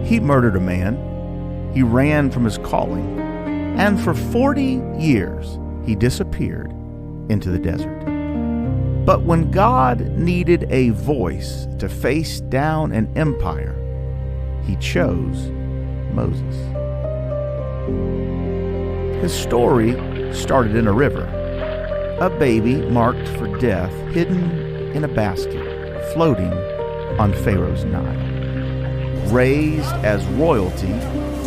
He murdered a man. He ran from his calling. And for 40 years, he disappeared into the desert. But when God needed a voice to face down an empire, he chose Moses. His story started in a river. A baby marked for death, hidden in a basket, floating on Pharaoh's Nile. Raised as royalty,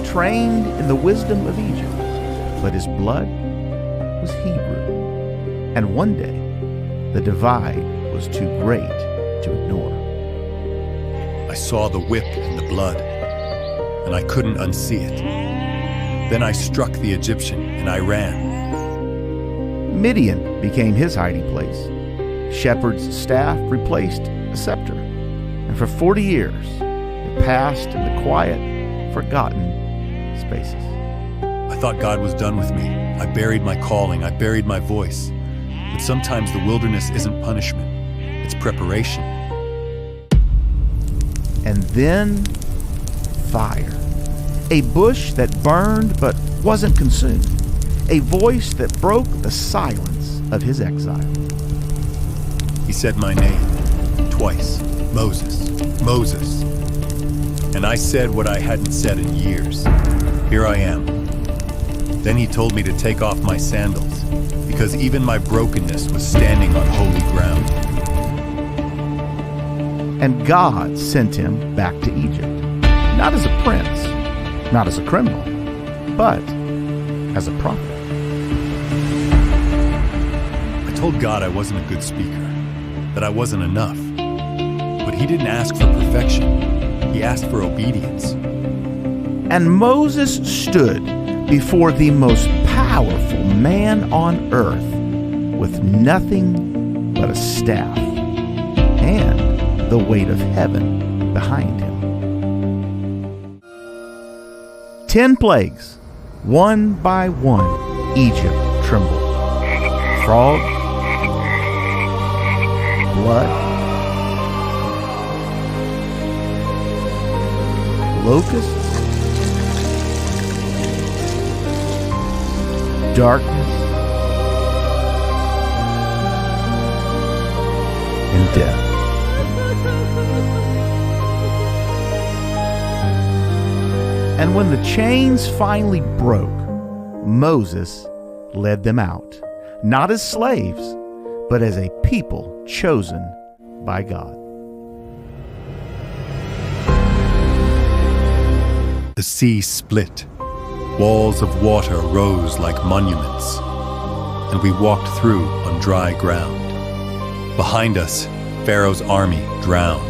trained in the wisdom of Egypt, but his blood was Hebrew. And one day, the divide was too great to ignore. I saw the whip and the blood, and I couldn't unsee it. Then I struck the Egyptian, and I ran. Midian became his hiding place. Shepherd's staff replaced a scepter. And for 40 years, it passed in the quiet, forgotten spaces. I thought God was done with me. I buried my calling. I buried my voice. But sometimes the wilderness isn't punishment. It's preparation. And then fire. A bush that burned but wasn't consumed. A voice that broke the silence of his exile. He said my name twice. Moses, Moses. And I said what I hadn't said in years. Here I am. Then he told me to take off my sandals, because even my brokenness was standing on holy ground. And God sent him back to Egypt, not as a prince, not as a criminal, but as a prophet. I told God I wasn't a good speaker, that I wasn't enough. But he didn't ask for perfection. He asked for obedience. And Moses stood before the most powerful man on earth with nothing but a staff and the weight of heaven behind him. 10 plagues, one by one, Egypt trembled. Frog, blood, locusts, darkness, and death. And when the chains finally broke, Moses led them out, not as slaves, but as a people chosen by God. The sea split. Walls of water rose like monuments, and we walked through on dry ground. Behind us, Pharaoh's army drowned.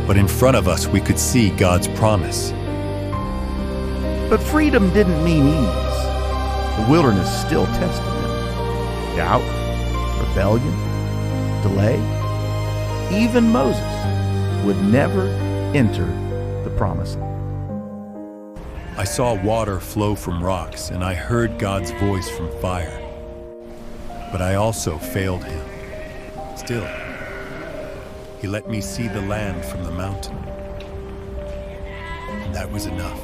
But in front of us, we could see God's promise. But freedom didn't mean ease. The wilderness still tested them. Doubt, rebellion, delay. Even Moses would never enter the promised land. I saw water flow from rocks, and I heard God's voice from fire. But I also failed him. Still, he let me see the land from the mountain. And that was enough.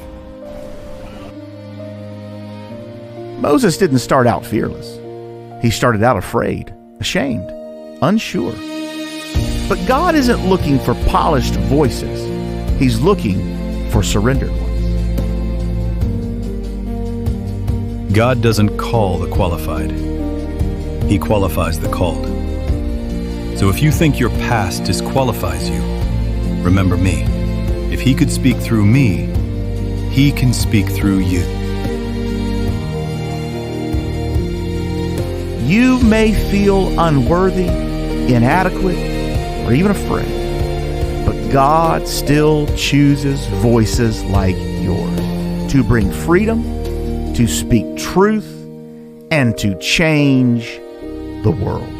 Moses didn't start out fearless. He started out afraid, ashamed, unsure. But God isn't looking for polished voices. He's looking for surrendered ones. God doesn't call the qualified. He qualifies the called. So if you think your past disqualifies you, remember me. If he could speak through me, he can speak through you. You may feel unworthy, inadequate, or even afraid, but God still chooses voices like yours to bring freedom, to speak truth, and to change the world.